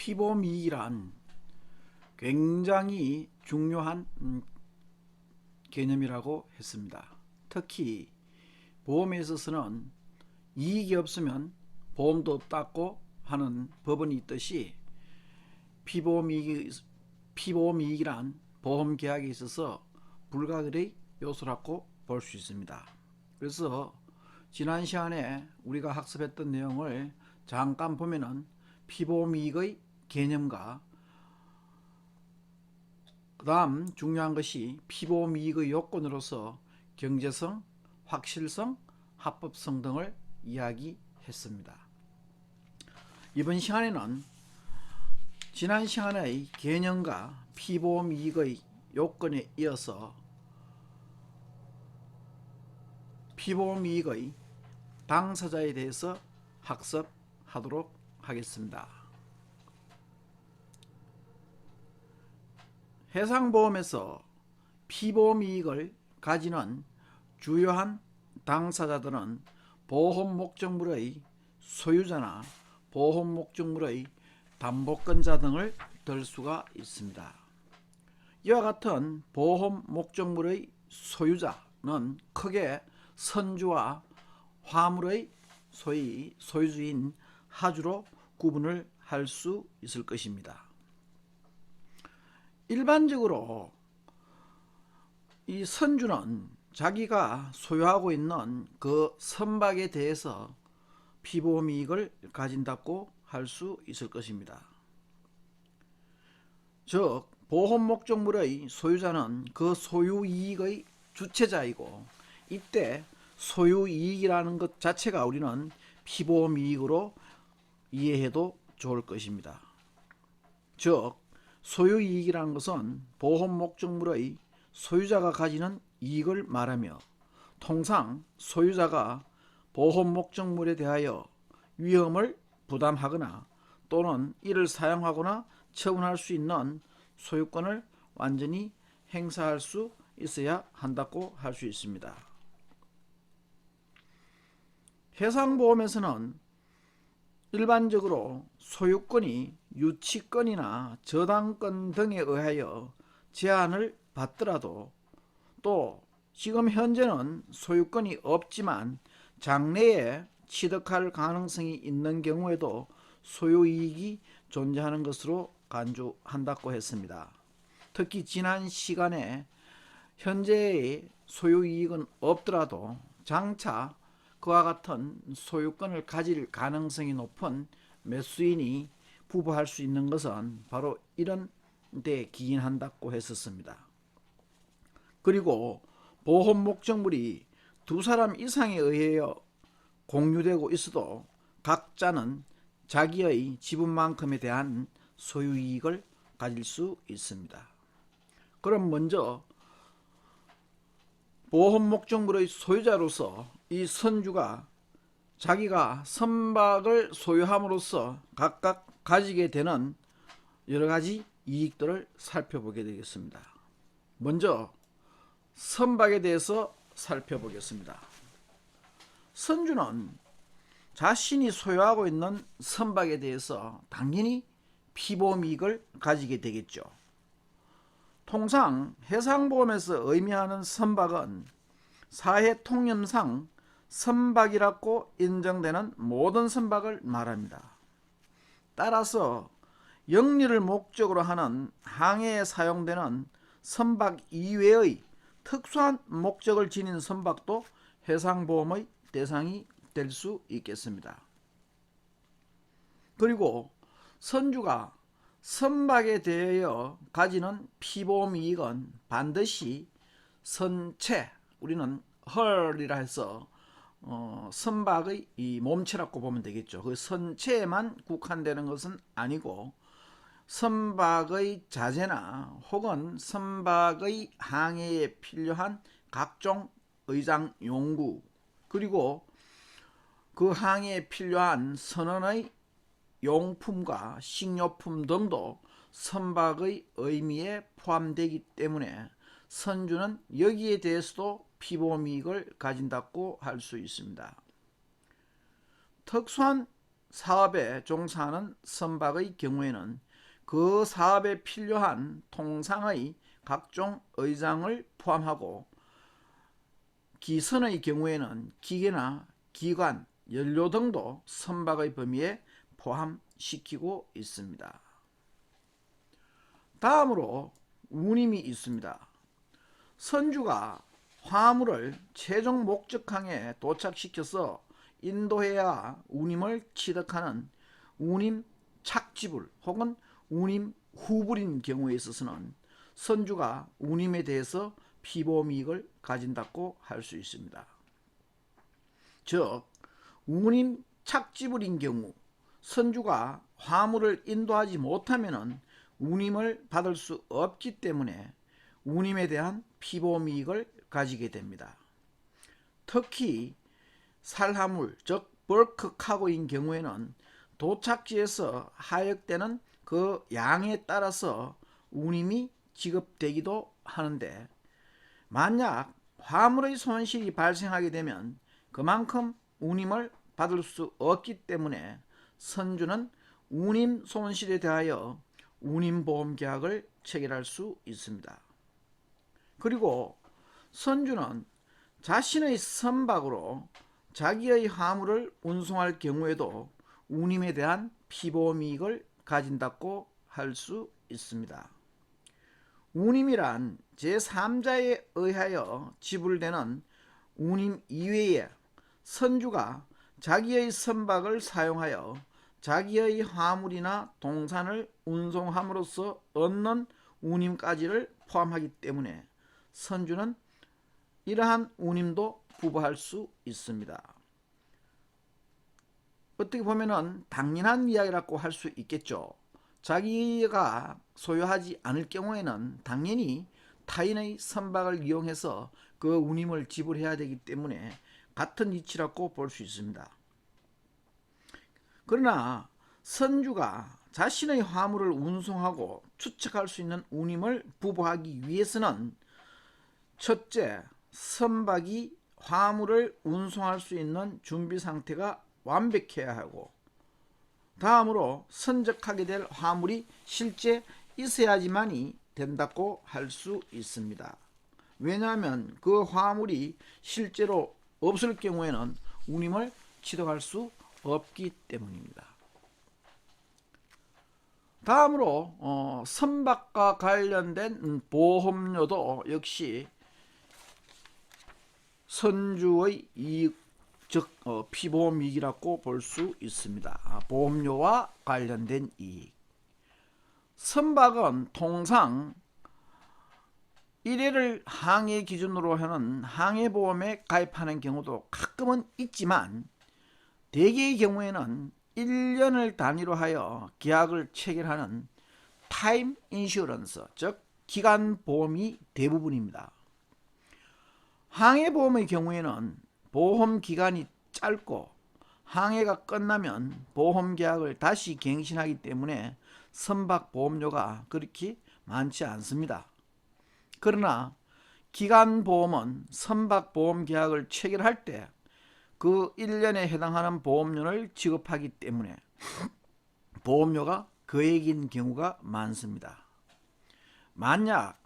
피보미익이란 굉장히 중요한 개념이라고 했습니다. 특히 보험에 있어서는 이익이 없으면 보험도 없다고 하는 법원이 있듯이 피보험이익이란 보험 계약에 있어서 불가결의 요소라고 볼 수 있습니다. 그래서 지난 시간에 우리가 학습했던 내용을 잠깐 보면은 피보험이익의 개념과 그 다음 중요한 것이 피보험이익의 요건으로서 경제성, 확실성, 합법성 등을 이야기했습니다. 이번 시간에는 지난 시간의 개념과 피보험이익의 요건에 이어서 피보험이익의 당사자에 대해서 학습하도록 하겠습니다. 해상보험에서 피보험이익을 가지는 주요한 당사자들은 보험 목적물의 소유자나 보험 목적물의 담보권자 등을 들 수가 있습니다. 이와 같은 보험 목적물의 소유자는 크게 선주와 화물의 소위 소유주인 하주로 구분을 할 수 있을 것입니다. 일반적으로 이 선주는 자기가 소유하고 있는 그 선박에 대해서 피보험이익을 가진다고 할 수 있을 것입니다. 즉 보험 목적물의 소유자는 그 소유이익의 주체자이고, 이때 소유이익이라는 것 자체가 우리는 피보험이익으로 이해해도 좋을 것입니다. 즉 소유이익이라는 것은 보험 목적물의 소유자가 가지는 이익을 말하며, 통상 소유자가 보험 목적물에 대하여 위험을 부담하거나 또는 이를 사용하거나 처분할 수 있는 소유권을 완전히 행사할 수 있어야 한다고 할 수 있습니다. 해상보험에서는 일반적으로 소유권이 유치권이나 저당권 등에 의하여 제한을 받더라도, 또 지금 현재는 소유권이 없지만 장래에 취득할 가능성이 있는 경우에도 소유이익이 존재하는 것으로 간주한다고 했습니다. 특히 지난 시간에 현재의 소유이익은 없더라도 장차 그와 같은 소유권을 가질 가능성이 높은 매수인이 부부할 수 있는 것은 바로 이런 데 기인한다고 했었습니다. 그리고 보험 목적물이 두 사람 이상에 의하여 공유되고 있어도 각자는 자기의 지분만큼에 대한 소유이익을 가질 수 있습니다. 그럼 먼저 보험 목적물의 소유자로서 이 선주가 자기가 선박을 소유함으로써 각각 가지게 되는 여러 가지 이익들을 살펴보게 되겠습니다. 먼저 선박에 대해서 살펴보겠습니다. 선주는 자신이 소유하고 있는 선박에 대해서 당연히 피보험이익을 가지게 되겠죠. 통상 해상보험에서 의미하는 선박은 사회통념상 선박이라고 인정되는 모든 선박을 말합니다. 따라서 영리를 목적으로 하는 항해에 사용되는 선박 이외의 특수한 목적을 지닌 선박도 해상보험의 대상이 될 수 있겠습니다. 그리고 선주가 선박에 대하여 가지는 피보험이익은 반드시 선체, 우리는 헐이라 해서 선박의 이 몸체라고 보면 되겠죠. 그 선체에만 국한되는 것은 아니고 선박의 자재나 혹은 선박의 항해에 필요한 각종 의장 용구, 그리고 그 항해에 필요한 선원의 용품과 식료품 등도 선박의 의미에 포함되기 때문에 선주는 여기에 대해서도 피보험이익을 가진다고 할 수 있습니다. 특수한 사업에 종사하는 선박의 경우에는 그 사업에 필요한 통상의 각종 의장을 포함하고 기선의 경우에는 기계나 기관, 연료 등도 선박의 범위에 포함시키고 있습니다. 다음으로 운임이 있습니다. 선주가 화물을 최종 목적항에 도착시켜서 인도해야 운임을 취득하는 운임 착지불 혹은 운임 후불인 경우에 있어서는 선주가 운임에 대해서 피보험이익을 가진다고 할 수 있습니다. 즉 운임 착지불인 경우 선주가 화물을 인도하지 못하면 운임을 받을 수 없기 때문에 운임에 대한 피보험이익을 가지게 됩니다. 특히 살화물 즉 벌크카고인 경우에는 도착지에서 하역되는 그 양에 따라서 운임이 지급되기도 하는데 만약 화물의 손실이 발생하게 되면 그만큼 운임을 받을 수 없기 때문에 선주는 운임 손실에 대하여 운임보험계약을 체결할 수 있습니다. 그리고 선주는 자신의 선박으로 자기의 화물을 운송할 경우에도 운임에 대한 피보험이익을 가진다고 할 수 있습니다. 운임이란 제3자에 의하여 지불되는 운임 이외에 선주가 자기의 선박을 사용하여 자기의 화물이나 동산을 운송함으로써 얻는 운임까지를 포함하기 때문에 선주는 이러한 운임도 부과할 수 있습니다. 어떻게 보면 당연한 이야기라고 할 수 있겠죠. 자기가 소유하지 않을 경우에는 당연히 타인의 선박을 이용해서 그 운임을 지불해야 되기 때문에 같은 이치라고 볼 수 있습니다. 그러나 선주가 자신의 화물을 운송하고 추측할 수 있는 운임을 부과하기 위해서는 첫째, 선박이 화물을 운송할 수 있는 준비 상태가 완벽해야 하고 다음으로 선적하게 될 화물이 실제 있어야지만이 된다고 할 수 있습니다. 왜냐하면 그 화물이 실제로 없을 경우에는 운임을 취득할 수 없기 때문입니다. 다음으로 선박과 관련된 보험료도 역시 선주의 이익 즉 피보험이익이라고 볼 수 있습니다. 보험료와 관련된 이익. 선박은 통상 1회를 항해 기준으로 하는 항해보험에 가입하는 경우도 가끔은 있지만 대개의 경우에는 1년을 단위로 하여 계약을 체결하는 타임 인슈런스 즉 기간보험이 대부분입니다. 항해보험의 경우에는 보험기간이 짧고 항해가 끝나면 보험계약을 다시 갱신하기 때문에 선박보험료가 그렇게 많지 않습니다. 그러나 기간보험은 선박보험계약을 체결할 때 그 1년에 해당하는 보험료를 지급하기 때문에 보험료가 거액인 경우가 많습니다. 만약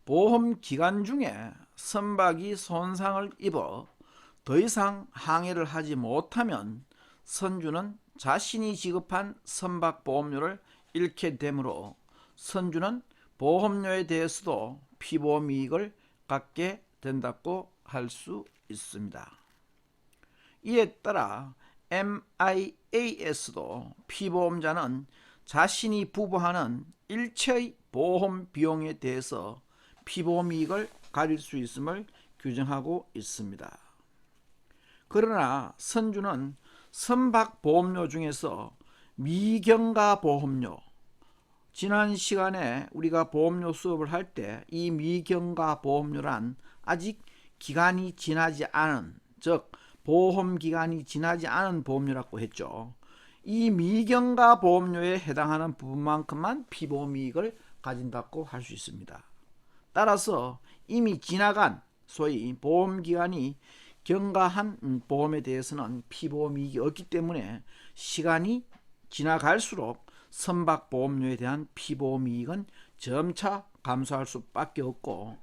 보험기간 중에 선박이 손상을 입어 더 이상 항해를 하지 못하면 선주는 자신이 지급한 선박보험료를 잃게 되므로 선주는 보험료에 대해서도 피보험이익을 갖게 된다고 할 수 있습니다. 이에 따라 MIAS도 피보험자는 자신이 부과하는 일체의 보험 비용에 대해서 피보험이익을 가질 수 있음을 규정하고 있습니다. 그러나 선주는 선박보험료 중에서 미경과보험료, 지난 시간에 우리가 보험료 수업을 할 때 이 미경과보험료란 아직 기간이 지나지 않은 즉 보험기간이 지나지 않은 보험료라고 했죠. 이 미경과보험료에 해당하는 부분만큼만 피보험이익을 가진다고 할 수 있습니다. 따라서 이미 지나간 소위 보험기간이 경과한 보험에 대해서는 피보험 이익이 없기 때문에 시간이 지나갈수록 선박보험료에 대한 피보험 이익은 점차 감소할 수밖에 없고,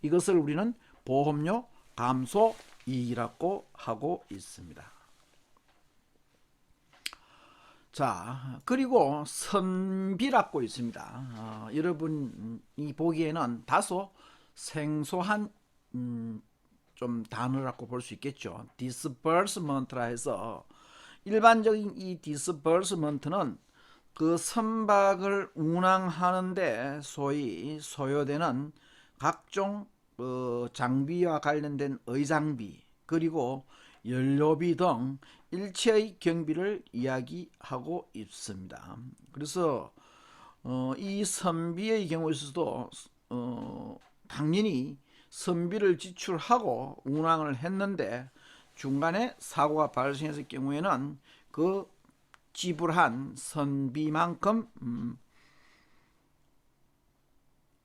이것을 우리는 보험료 감소 이익이라고 하고 있습니다. 자, 그리고 선비라고 있습니다. 여러분이 보기에는 다소 생소한 좀 단어라고 볼 수 있겠죠. disbursement라 해서, 일반적인 이 disbursement는 그 선박을 운항하는데 소위 소요되는 각종 장비와 관련된 의장비, 그리고 연료비 등 일체의 경비를 이야기하고 있습니다. 그래서 이 선비의 경우에 있어서도 당연히 선비를 지출하고 운항을 했는데 중간에 사고가 발생했을 경우에는 그 지불한 선비만큼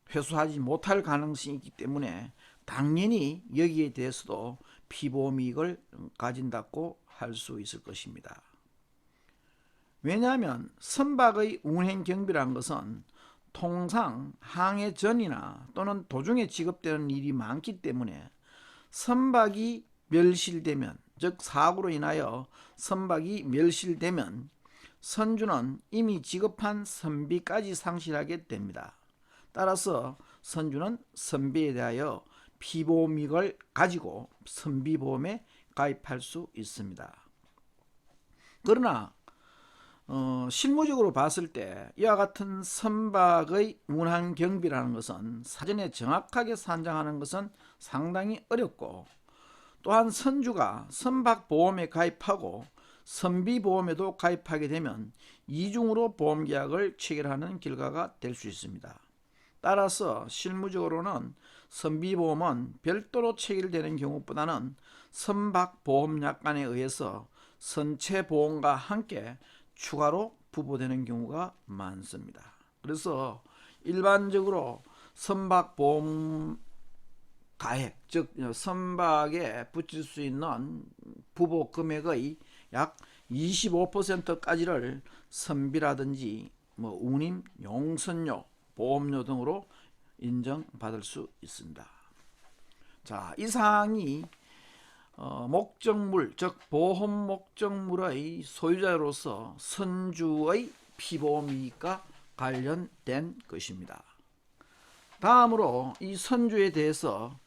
회수하지 못할 가능성이 있기 때문에 당연히 여기에 대해서도 피보험 이익을 가진다고 할 수 있을 것입니다. 왜냐하면 선박의 운행 경비라는 것은 통상 항해 전이나 또는 도중에 지급되는 일이 많기 때문에 선박이 멸실되면, 즉 사고로 인하여 선박이 멸실되면 선주는 이미 지급한 선비까지 상실하게 됩니다. 따라서 선주는 선비에 대하여 피보험 이익을 가지고 선비보험에 가입할 수 있습니다. 그러나 실무적으로 봤을 때 이와 같은 선박의 운항 경비라는 것은 사전에 정확하게 산정하는 것은 상당히 어렵고, 또한 선주가 선박보험에 가입하고 선비보험에도 가입하게 되면 이중으로 보험계약을 체결하는 결과가 될 수 있습니다. 따라서 실무적으로는 선비보험은 별도로 체결되는 경우보다는 선박보험약관에 의해서 선체보험과 함께 추가로 부과되는 경우가 많습니다. 그래서 일반적으로 선박보험 가액, 즉 선박에 붙일 수 있는 부보 금액의 약 25%까지를 선비라든지 운임, 용선료, 보험료 등으로 인정받을 수 있습니다. 자, 이 사항이 목적물, 즉 보험 목적물의 소유자로서 선주의 피보험 이익과 관련된 것입니다. 다음으로 이 선주에 대해서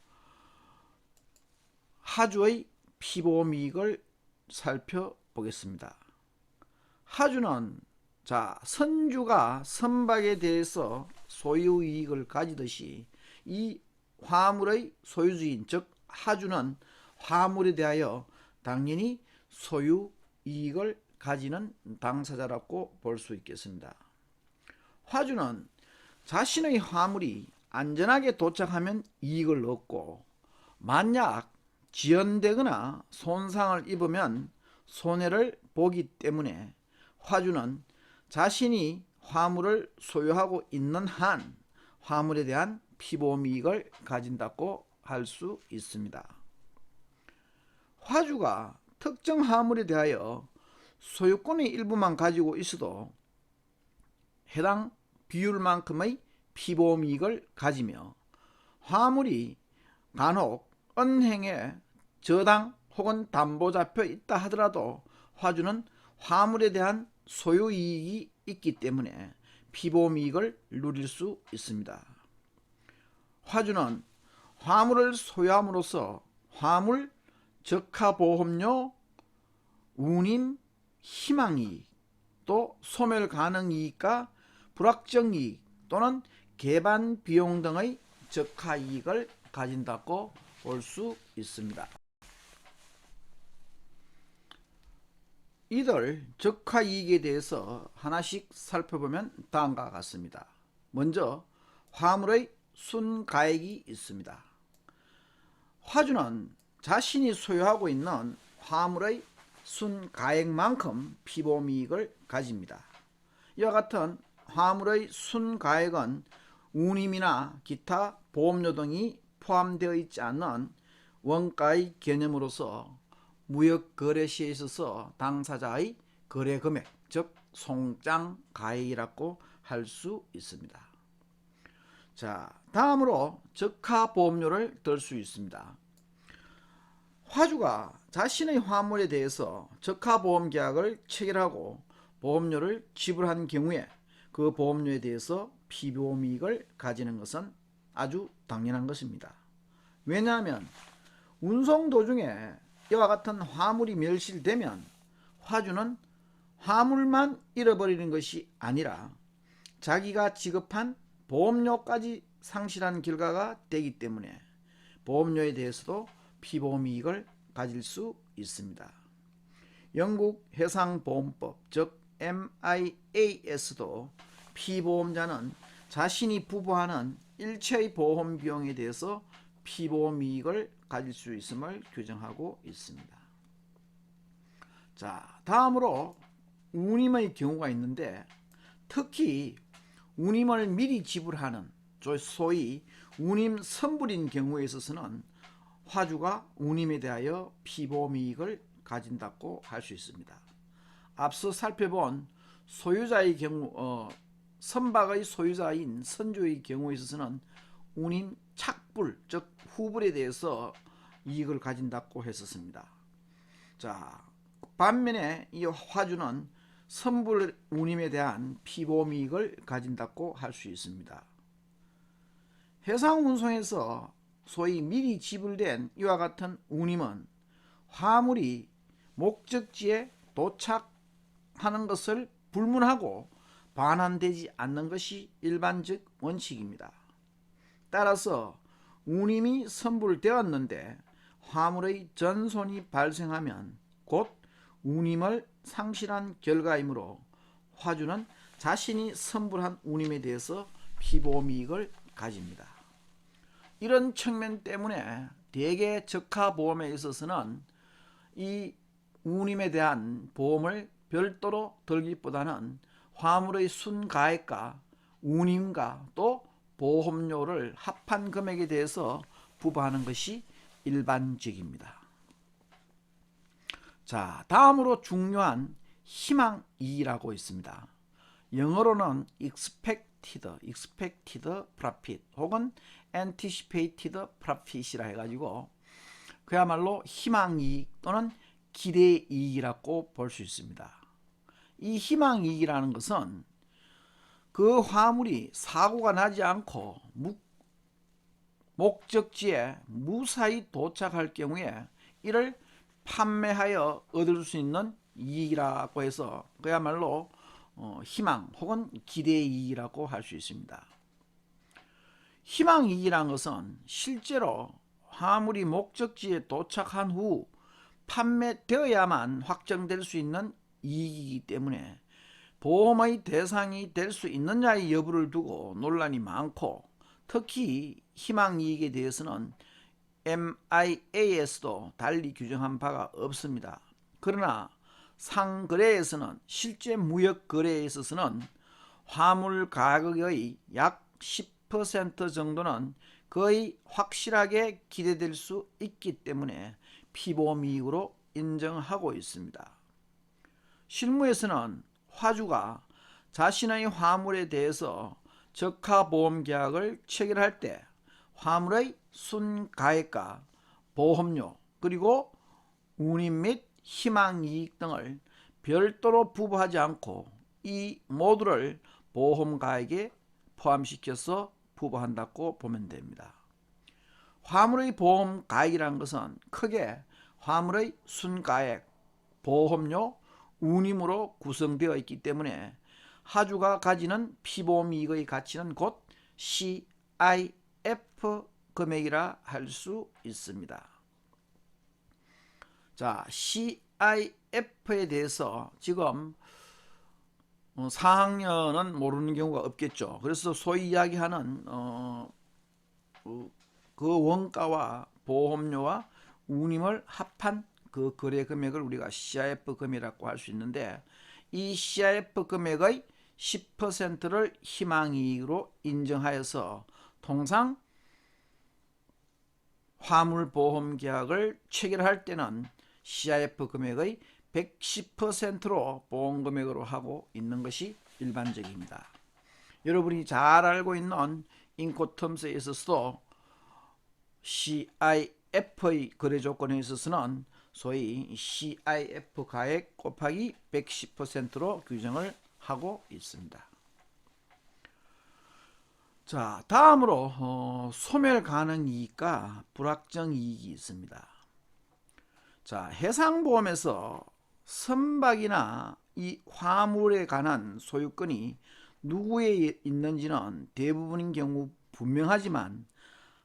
하주의 피보험 이익을 살펴보겠습니다. 하주는 선주가 선박에 대해서 소유 이익을 가지듯이 이 화물의 소유주인, 즉 하주는 화물에 대하여 당연히 소유 이익을 가지는 당사자라고 볼 수 있겠습니다. 화주는 자신의 화물이 안전하게 도착하면 이익을 얻고, 만약 지연되거나 손상을 입으면 손해를 보기 때문에 화주는 자신이 화물을 소유하고 있는 한 화물에 대한 피보험 이익을 가진다고 할 수 있습니다. 화주가 특정 화물에 대하여 소유권의 일부만 가지고 있어도 해당 비율만큼의 피보험 이익을 가지며, 화물이 간혹 은행에 저당 혹은 담보 잡혀 있다 하더라도 화주는 화물에 대한 소유 이익이 있기 때문에 피보험 이익을 누릴 수 있습니다. 화주는 화물을 소유함으로써 화물 적하보험료, 운임 희망이익, 또 소멸 가능이익과 불확정이익 또는 개반 비용 등의 적하이익을 가진다고 볼 수 있습니다. 이들 적하이익에 대해서 하나씩 살펴보면 다음과 같습니다. 먼저 화물의 순가액이 있습니다. 화주는 자신이 소유하고 있는 화물의 순가액만큼 피보험 이익을 가집니다. 이와 같은 화물의 순가액은 운임이나 기타 보험료 등이 포함되어 있지 않는 원가의 개념으로서 무역 거래 시에 있어서 당사자의 거래 금액, 즉 송장 가액이라고 할 수 있습니다. 자, 다음으로 적하 보험료를 들 수 있습니다. 화주가 자신의 화물에 대해서 적하 보험 계약을 체결하고 보험료를 지불한 경우에 그 보험료에 대해서 피보험 이익을 가지는 것은 아주 당연한 것입니다. 왜냐하면 운송 도중에 이와 같은 화물이 멸실되면 화주는 화물만 잃어버리는 것이 아니라 자기가 지급한 보험료까지 상실한 결과가 되기 때문에 보험료에 대해서도 피보험 이익을 가질 수 있습니다. 영국 해상보험법 즉 MIAS도 피보험자는 자신이 부과하는 일체의 보험 비용에 대해서 피보험 이익을 가질 수 있음을 규정하고 있습니다. 자, 다음으로 운임의 경우가 있는데 특히 운임을 미리 지불하는 소위 운임 선불인 경우에 있어서는 화주가 운임에 대하여 피보험 이익을 가진다고 할 수 있습니다. 앞서 살펴본 소유자의 경우 선박의 소유자인 선주의 경우에 있어서는 운임 착불 즉 후불에 대해서 이익을 가진다고 했었습니다. 자, 반면에 이 화주는 선불 운임에 대한 피보험 이익을 가진다고 할 수 있습니다. 해상 운송에서 소위 미리 지불된 이와 같은 운임은 화물이 목적지에 도착하는 것을 불문하고 반환되지 않는 것이 일반적 원칙입니다. 따라서 운임이 선불되었는데 화물의 전손이 발생하면 곧 운임을 상실한 결과이므로 화주는 자신이 선불한 운임에 대해서 피보험 이익을 가집니다. 이런 측면 때문에 대개 적하보험에 있어서는 이 운임에 대한 보험을 별도로 들기보다는 화물의 순가액과 운임과 또 보험료를 합한 금액에 대해서 부과하는 것이 일반적입니다. 자, 다음으로 중요한 희망이익이라고 있습니다. 영어로는 expected profit 혹은 anticipated profit이라 해가지고 그야말로 희망이익 또는 기대이익이라고 볼 수 있습니다. 이 희망이익이라는 것은 그 화물이 사고가 나지 않고 목적지에 무사히 도착할 경우에 이를 판매하여 얻을 수 있는 이익이라고 해서 그야말로 희망 혹은 기대이익이라고 할 수 있습니다. 희망이익이라는 것은 실제로 화물이 목적지에 도착한 후 판매되어야만 확정될 수 있는 이익이기 때문에 보험의 대상이 될 수 있느냐의 여부를 두고 논란이 많고 특히 희망이익에 대해서는 MIAS도 달리 규정한 바가 없습니다. 그러나 상거래에서는 실제 무역 거래에 있어서는 화물 가격의 약 10% 정도는 거의 확실하게 기대될 수 있기 때문에 피보험 이익으로 인정하고 있습니다. 실무에서는 화주가 자신의 화물에 대해서 적하보험 계약을 체결할 때 화물의 순가액과 보험료 그리고 운임 및 희망이익 등을 별도로 부과하지 않고 이 모두를 보험가액에 포함시켜서 부과한다고 보면 됩니다. 화물의 보험가액이라는 것은 크게 화물의 순가액, 보험료, 운임으로 구성되어 있기 때문에 하주가 가지는 피보험이익의 가치는 곧 CIF 금액이라 할 수 있습니다. 자, CIF에 대해서 지금 4학년은 모르는 경우가 없겠죠. 그래서 소위 이야기하는 그 원가와 보험료와 운임을 합한 그 거래 금액을 우리가 CIF 금액이라고 할 수 있는데 이 CIF 금액의 10%를 희망이익으로 인정하여서 통상 화물보험 계약을 체결할 때는 CIF 금액의 110%로 보험금액으로 하고 있는 것이 일반적입니다. 여러분이 잘 알고 있는 인코텀스에 있어서도 CIF의 거래 조건에 있어서는 소위 CIF 가액 곱하기 110%로 규정을 하고 있습니다. 자, 다음으로 소멸 가능 이익과 불확정 이익이 있습니다. 자, 해상보험에서 선박이나 이 화물에 관한 소유권이 누구에 있는지는 대부분인 경우 분명하지만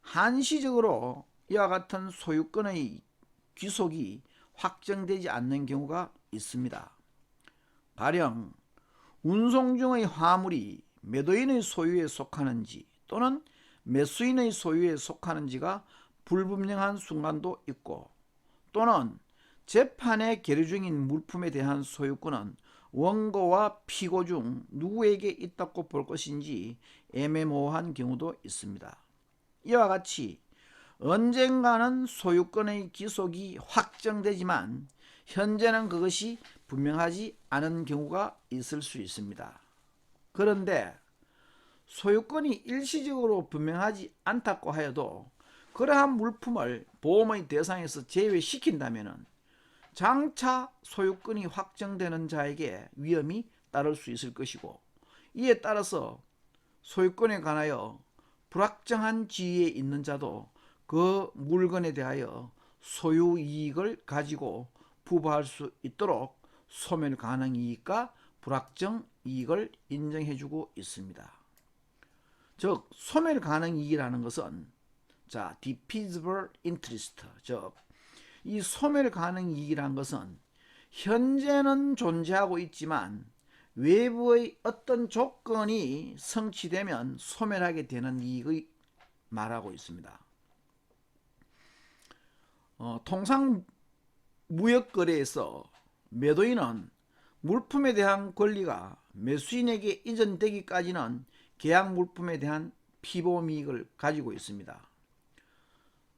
한시적으로 이와 같은 소유권의 귀속이 확정되지 않는 경우가 있습니다. 가령 운송 중의 화물이 매도인의 소유에 속하는지 또는 매수인의 소유에 속하는지가 불분명한 순간도 있고, 또는 재판에 계류 중인 물품에 대한 소유권은 원고와 피고 중 누구에게 있다고 볼 것인지 애매모호한 경우도 있습니다. 이와 같이 언젠가는 소유권의 귀속이 확정되지만 현재는 그것이 분명하지 않은 경우가 있을 수 있습니다. 그런데 소유권이 일시적으로 분명하지 않다고 하여도 그러한 물품을 보험의 대상에서 제외시킨다면 장차 소유권이 확정되는 자에게 위험이 따를 수 있을 것이고, 이에 따라서 소유권에 관하여 불확정한 지위에 있는 자도 그 물건에 대하여 소유 이익을 가지고 부과할 수 있도록 소멸 가능 이익과 불확정 이익을 인정해주고 있습니다. 즉 소멸 가능 이익이라는 것은 defeasible interest, 즉 이 소멸 가능 이익이라는 것은 현재는 존재하고 있지만 외부의 어떤 조건이 성취되면 소멸하게 되는 이익을 말하고 있습니다. 통상 무역거래에서 매도인은 물품에 대한 권리가 매수인에게 이전되기까지는 계약 물품에 대한 피보험이익을 가지고 있습니다.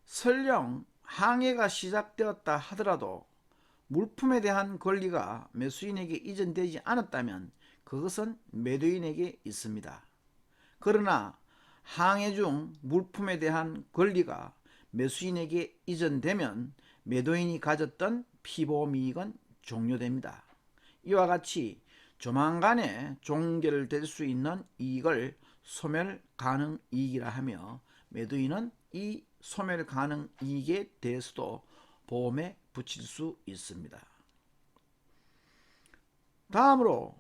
설령 항해가 시작되었다 하더라도 물품에 대한 권리가 매수인에게 이전되지 않았다면 그것은 매도인에게 있습니다. 그러나 항해 중 물품에 대한 권리가 매수인에게 이전되면 매도인이 가졌던 피보험이익은 종료됩니다. 이와 같이 조만간에 종결될 수 있는 이익을 소멸 가능 이익이라 하며, 매도인은 이 소멸 가능 이익에 대해서도 보험에 붙일 수 있습니다. 다음으로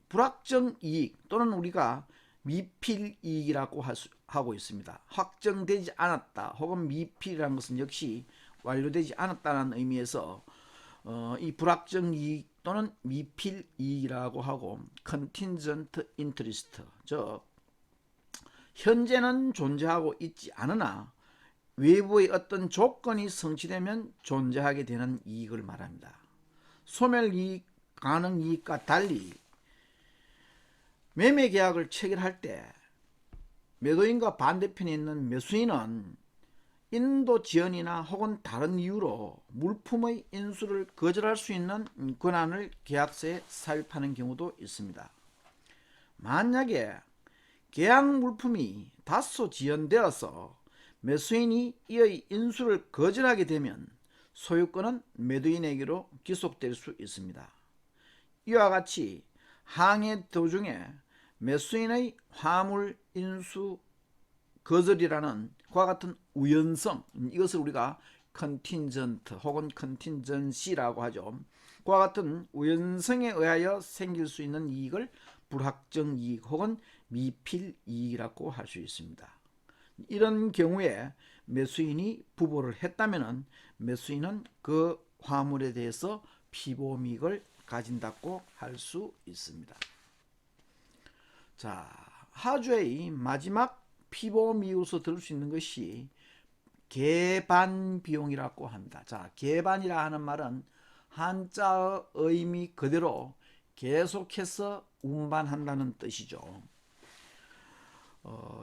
불확정 이익 또는 우리가 미필 이익이라고 하고 있습니다. 확정되지 않았다 혹은 미필이라는 것은 역시 완료되지 않았다는 의미에서 이 불확정 이익 또는 미필 이익이라고 하고, contingent interest, 즉 현재는 존재하고 있지 않으나 외부의 어떤 조건이 성취되면 존재하게 되는 이익을 말합니다. 소멸 이익 가능 이익과 달리 매매 계약을 체결할 때 매도인과 반대편에 있는 매수인은 인도 지연이나 혹은 다른 이유로 물품의 인수를 거절할 수 있는 권한을 계약서에 삽입하는 경우도 있습니다. 만약에 계약 물품이 다소 지연되어서 매수인이 이의 인수를 거절하게 되면 소유권은 매도인에게로 귀속될 수 있습니다. 이와 같이 항해 도중에 매수인의 화물 인수 거절이라는 그와 같은 우연성, 이것을 우리가 컨틴전트 혹은 컨틴전시라고 하죠. 그와 같은 우연성에 의하여 생길 수 있는 이익을 불확정 이익 혹은 미필 이익이라고 할 수 있습니다. 이런 경우에 매수인이 부보를 했다면 매수인은 그 화물에 대해서 피보험이익을 가진다고 할 수 있습니다. 자, 하주의 마지막 피보험이익으로서 들을 수 있는 것이 개반 비용이라고 합니다. 자, 개반이라 하는 말은 한자의 의미 그대로 계속해서 운반한다는 뜻이죠.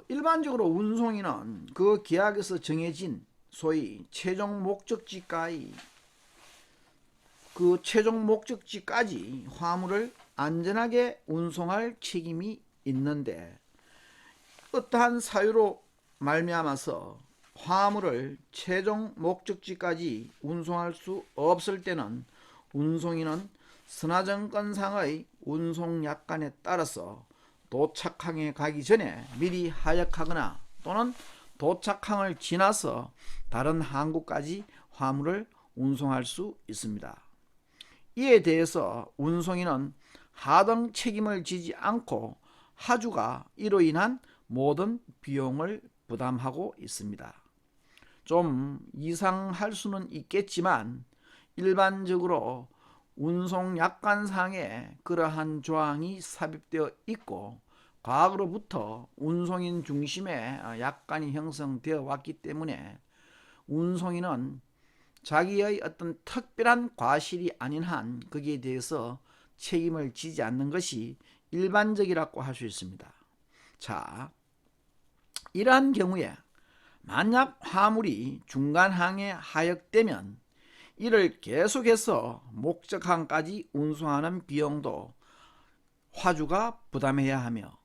일반적으로 운송인은 그 계약에서 정해진 소위 최종 목적지까지 화물을 안전하게 운송할 책임이 있는데, 어떠한 사유로 말미암아서 화물을 최종 목적지까지 운송할 수 없을 때는 운송인은 선화증권상의 운송약관에 따라서 도착항에 가기 전에 미리 하역하거나 또는 도착항을 지나서 다른 항구까지 화물을 운송할 수 있습니다. 이에 대해서 운송인은 하등 책임을 지지 않고 하주가 이로 인한 모든 비용을 부담하고 있습니다. 좀 이상할 수는 있겠지만 일반적으로 운송약관상에 그러한 조항이 삽입되어 있고, 과거로부터 운송인 중심의 약관이 형성되어 왔기 때문에 운송인은 자기의 어떤 특별한 과실이 아닌 한 거기에 대해서 책임을 지지 않는 것이 일반적이라고 할 수 있습니다. 자, 이러한 경우에 만약 화물이 중간항에 하역되면 이를 계속해서 목적항까지 운송하는 비용도 화주가 부담해야 하며,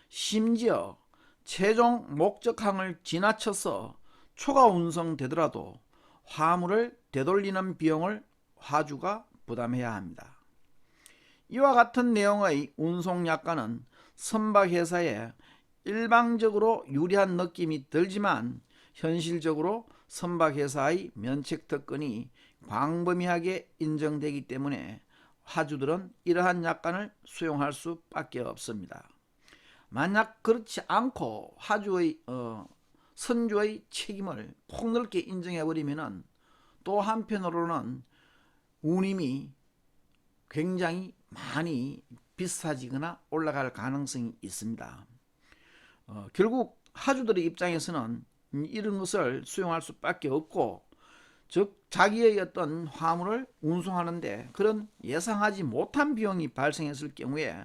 심지어 최종 목적항을 지나쳐서 초과 운송되더라도 화물을 되돌리는 비용을 화주가 부담해야 합니다. 이와 같은 내용의 운송약관은 선박회사에 일방적으로 유리한 느낌이 들지만 현실적으로 선박회사의 면책특권이 광범위하게 인정되기 때문에 화주들은 이러한 약관을 수용할 수밖에 없습니다. 만약 그렇지 않고 화주의 선주의 책임을 폭넓게 인정해버리면 또 한편으로는 운임이 굉장히 많이 비싸지거나 올라갈 가능성이 있습니다. 결국 하주들의 입장에서는 이런 것을 수용할 수밖에 없고, 즉 자기의 어떤 화물을 운송하는데 그런 예상하지 못한 비용이 발생했을 경우에,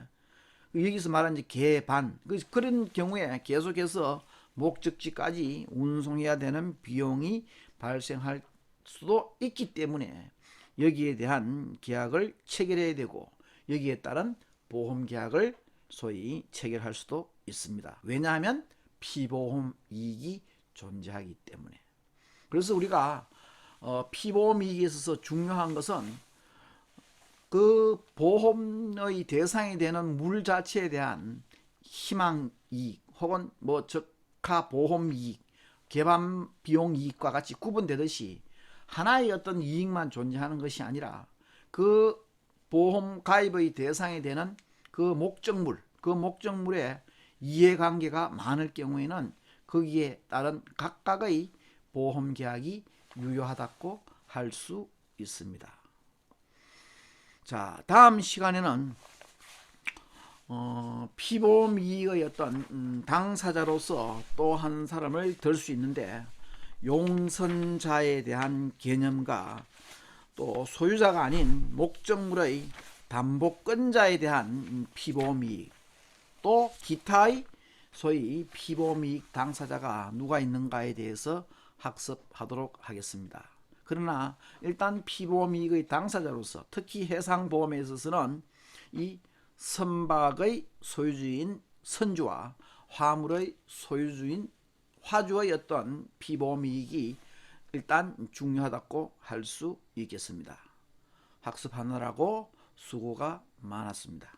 여기서 말한 이제 개반, 그런 경우에 계속해서 목적지까지 운송해야 되는 비용이 발생할 수도 있기 때문에 여기에 대한 계약을 체결해야 되고, 여기에 따른 보험 계약을 소위 체결할 수도 있습니다. 왜냐하면 피보험 이익이 존재하기 때문에. 그래서 우리가 피보험 이익에 있어서 중요한 것은 그 보험의 대상이 되는 물 자체에 대한 희망 이익 혹은 뭐 적하 보험 이익, 개반 비용 이익과 같이 구분되듯이 하나의 어떤 이익만 존재하는 것이 아니라 그 보험 가입의 대상이 되는 그 목적물의 이해관계가 많을 경우에는 거기에 따른 각각의 보험 계약이 유효하다고 할 수 있습니다. 자, 다음 시간에는 피보험 이익의 어떤 당사자로서 또 한 사람을 들 수 있는데, 용선자에 대한 개념과 또 소유자가 아닌 목적물의 담보권자에 대한 피보험 이익, 또 기타의 소위 피보험 이익 당사자가 누가 있는가에 대해서 학습하도록 하겠습니다. 그러나 일단 피보험 이익의 당사자로서 특히 해상보험에 있어서는 이 선박의 소유주인 선주와 화물의 소유주인 화주의 어떤 피보험 이익이 일단 중요하다고 할 수 있겠습니다. 학습하느라고 수고가 많았습니다.